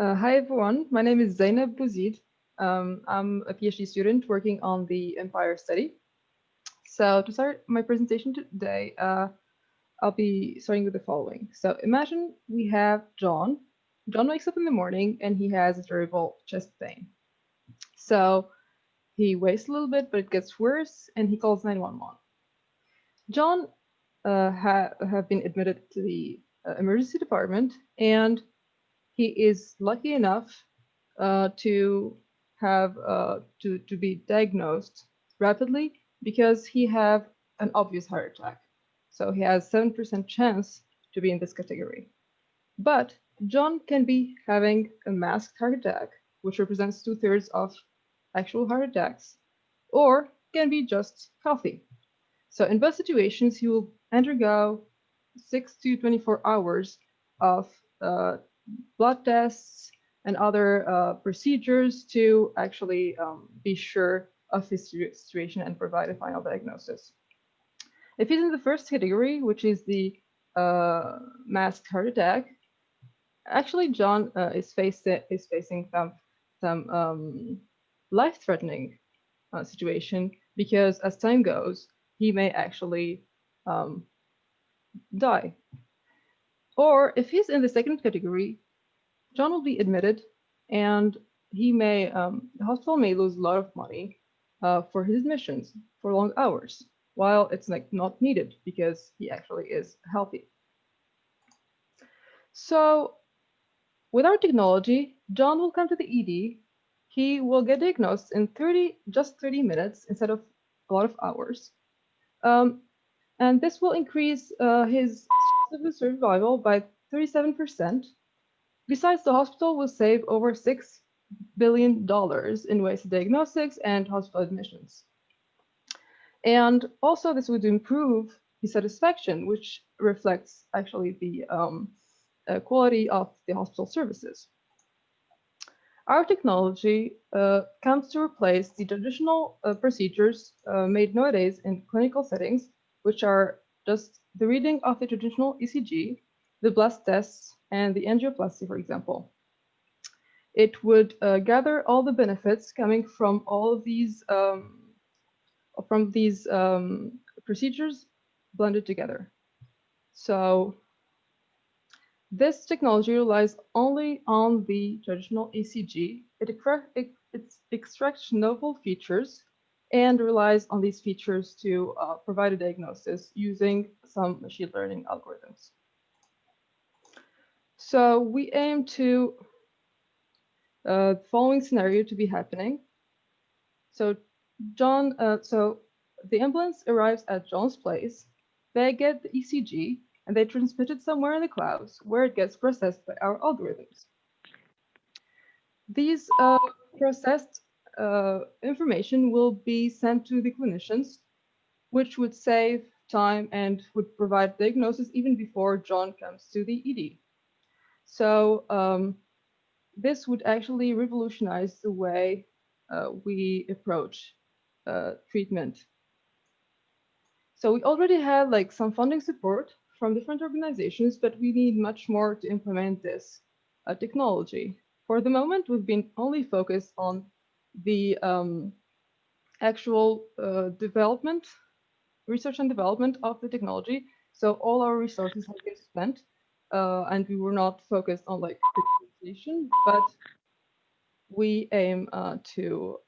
Hi everyone, my name is Zeineb Bouzid. I'm a PhD student working on the Empire study. So to start my presentation today, I'll be starting with the following. So imagine we have John. John wakes up in the morning and he has a terrible chest pain. So he waits a little bit, but it gets worse and he calls 911. John have been admitted to the emergency department, and he is lucky enough to have to be diagnosed rapidly because he have an obvious heart attack. So he has 7% chance to be in this category. But John can be having a masked heart attack, which represents 2/3 of actual heart attacks, or can be just healthy. So in both situations, he will undergo 6 to 24 hours of blood tests and other procedures to actually be sure of his situation and provide a final diagnosis. If he's in the first category, which is the masked heart attack, actually John is facing some life-threatening situation, because as time goes, he may actually die. Or if he's in the second category, John will be admitted, and the hospital may lose a lot of money for his admissions for long hours, while it's like not needed because he actually is healthy. So with our technology, John will come to the ED. He will get diagnosed in just 30 minutes instead of a lot of hours. And this will increase his chances of survival by 37%. Besides, the hospital will save over $6 billion in wasted diagnostics and hospital admissions. And also, this would improve the satisfaction, which reflects actually the quality of the hospital services. Our technology comes to replace the traditional procedures made nowadays in clinical settings, which are just the reading of the traditional ECG, the blast tests, and the angioplasty, for example. It would gather all the benefits coming from all of these procedures blended together. So this technology relies only on the traditional ECG. It extracts novel features and relies on these features to provide a diagnosis using some machine learning algorithms. So we aim to the following scenario to be happening. So the ambulance arrives at John's place. They get the ECG and they transmit it somewhere in the clouds where it gets processed by our algorithms. These processed information will be sent to the clinicians, which would save time and would provide diagnosis even before John comes to the ED. So this would actually revolutionize the way we approach treatment. So we already had like some funding support from different organizations, but we need much more to implement this technology. For the moment, we've been only focused on the actual research and development of the technology. So all our resources have been spent, and we were not focused on like commercialization, but we aim to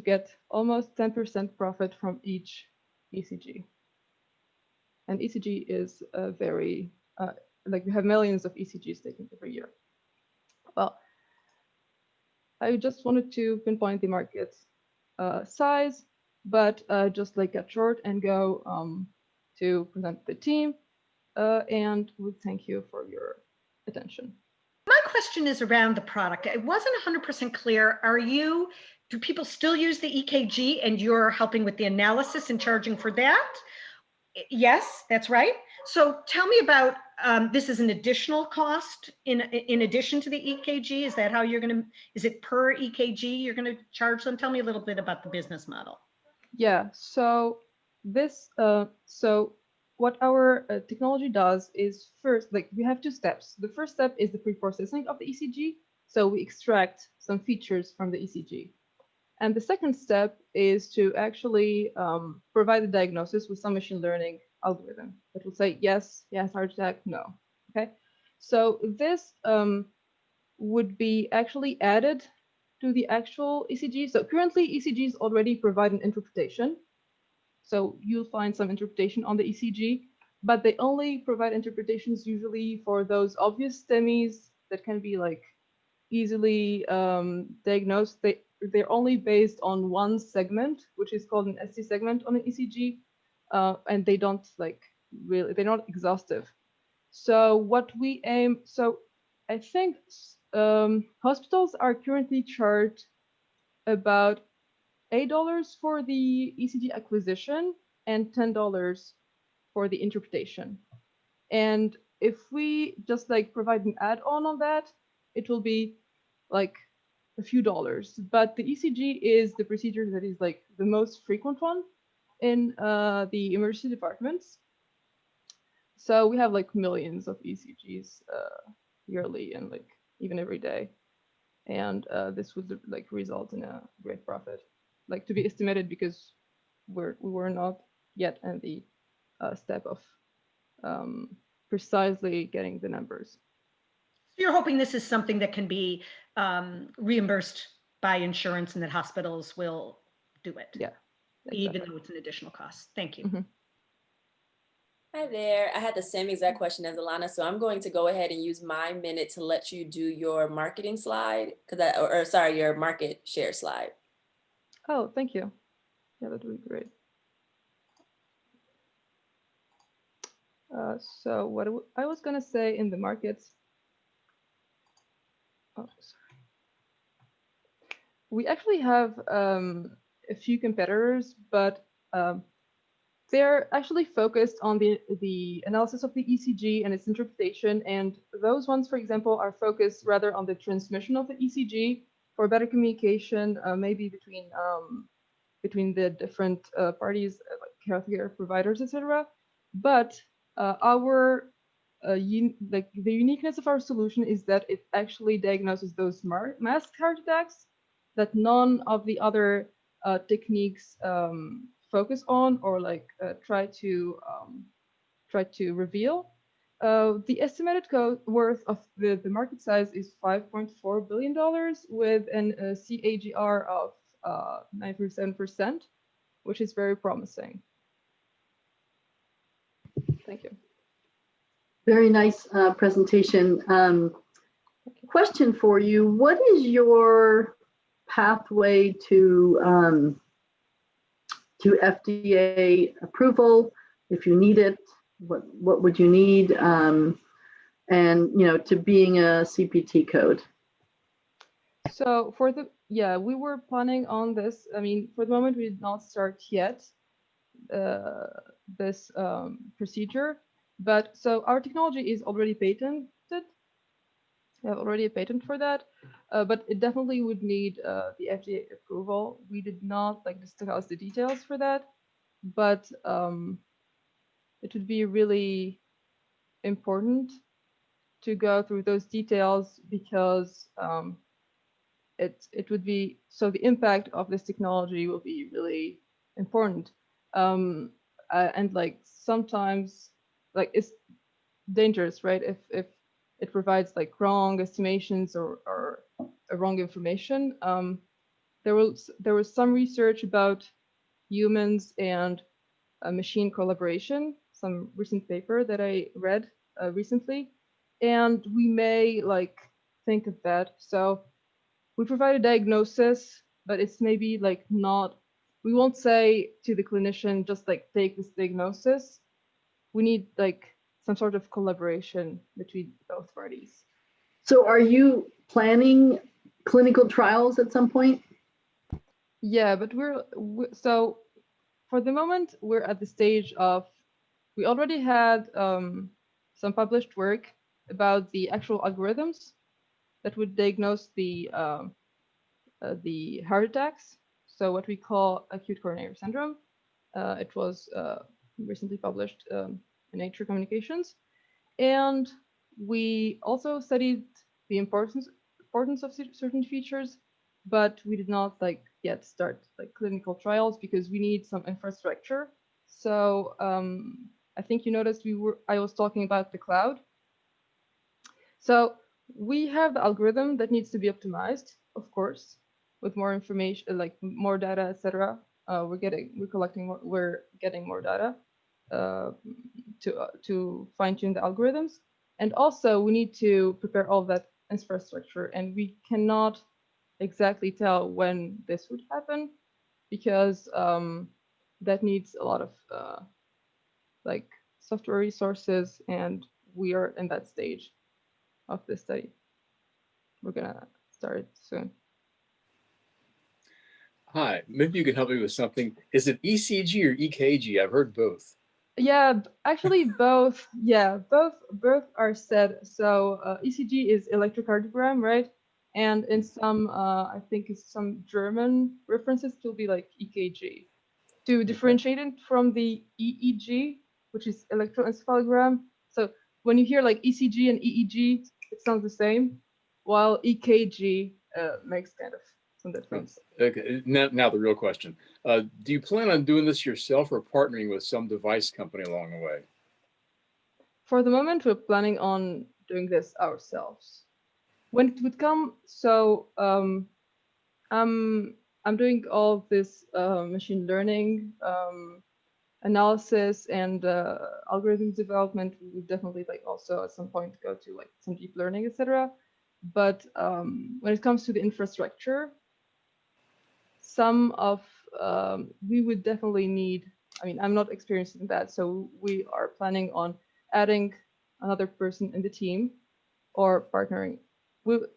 get almost 10% profit from each ECG. And ECG is very like we have millions of ECGs taken every year. Well, I just wanted to pinpoint the market size, but just like cut short and go to present the team, and would thank you for your attention. My question is around the product. It wasn't 100% clear. Do people still use the EKG and you're helping with the analysis and charging for that? Yes, that's right. So tell me about, this is an additional cost in addition to the EKG. Is that how is it per EKG you're going to charge them? Tell me a little bit about the business model. Yeah, so this, what our technology does is first, like we have two steps. The first step is the pre-processing of the ECG. So we extract some features from the ECG. And the second step is to actually provide a diagnosis with some machine learning algorithm that will say, yes, yes, heart attack, no. Okay. So this would be actually added to the actual ECG. So currently ECGs already provide an interpretation. So you'll find some interpretation on the ECG, but they only provide interpretations usually for those obvious STEMIs that can be like easily diagnosed. They're only based on one segment, which is called an ST segment on an ECG, and they don't like really, they're not exhaustive. So what we aim, so I think hospitals are currently charged about $8 for the ECG acquisition and $10 for the interpretation. And if we just like provide an add-on on that, it will be like a few dollars. But the ECG is the procedure that is like the most frequent one in the emergency departments. So we have like millions of ECGs yearly and like even every day. And this would like result in a great profit, like to be estimated, because we were not yet in the step of precisely getting the numbers. So you're hoping this is something that can be reimbursed by insurance and that hospitals will do it. Yeah. Exactly. Even though it's an additional cost. Thank you. Mm-hmm. Hi there. I had the same exact question as Alana, so I'm going to go ahead and use my minute to let you do your marketing slide, sorry, your market share slide. Oh, thank you. Yeah, that would be great. So what I was gonna say in the markets. Oh, sorry. We actually have a few competitors, but they're actually focused on the analysis of the ECG and its interpretation. And those ones, for example, are focused rather on the transmission of the ECG for better communication, maybe between the different parties, like healthcare providers, etc. But our like the uniqueness of our solution is that it actually diagnoses those masked heart attacks that none of the other techniques focus on or like try to reveal. The estimated worth of the market size is $5.4 billion with an CAGR of 9.7%, which is very promising. Thank you. Very nice presentation. Question for you: what is your pathway to FDA approval? If you need it, what would you need? And to being a CPT code. So we were planning on this. I mean, for the moment, we did not start yet this procedure. But so our technology is already patented. We have already a patent for that, but it definitely would need the FDA approval. We did not like discuss the details for that, but it would be really important to go through those details because it would be, so the impact of this technology will be really important. And like sometimes like it's dangerous, right? If it provides like wrong estimations or wrong information. There was some research about humans and machine collaboration, some recent paper that I read recently, and we may like think of that. So we provide a diagnosis, but it's maybe like not, we won't say to the clinician, just like take this diagnosis. We need like some sort of collaboration between both parties. So are you planning clinical trials at some point? Yeah, but so for the moment, we're at the stage of, we already had some published work about the actual algorithms that would diagnose the heart attacks. So what we call acute coronary syndrome. It was recently published in nature communications. And we also studied the importance of certain features, but we did not like yet start like clinical trials because we need some infrastructure. So I think you noticed I was talking about the cloud. So we have the algorithm that needs to be optimized, of course, with more information, like more data, etc. We're getting more data to fine tune the algorithms, and also we need to prepare all that infrastructure, and we cannot exactly tell when this would happen because that needs a lot of like software resources, and we are in that stage of the study. We're gonna start it soon. Hi, maybe you can help me with something. Is it ECG or EKG? I've heard both. Yeah, actually both. Yeah, both are said. So ECG is electrocardiogram, right? And in some, I think it's some German references, it will be like EKG. To differentiate it from the EEG, which is electroencephalogram. So when you hear like ECG and EEG, it sounds the same, while EKG makes kind of some difference. Okay, now the real question. Do you plan on doing this yourself or partnering with some device company along the way? For the moment, we're planning on doing this ourselves. When it would come, so I'm doing all this machine learning analysis and algorithm development. We would definitely like also at some point go to like some deep learning, etc. But when it comes to the infrastructure, some of we would definitely need. I mean, I'm not experienced in that, so we are planning on adding another person in the team or partnering.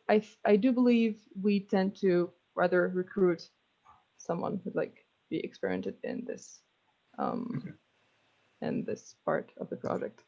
I do believe we tend to rather recruit someone who'd like be experimented in this part of the project.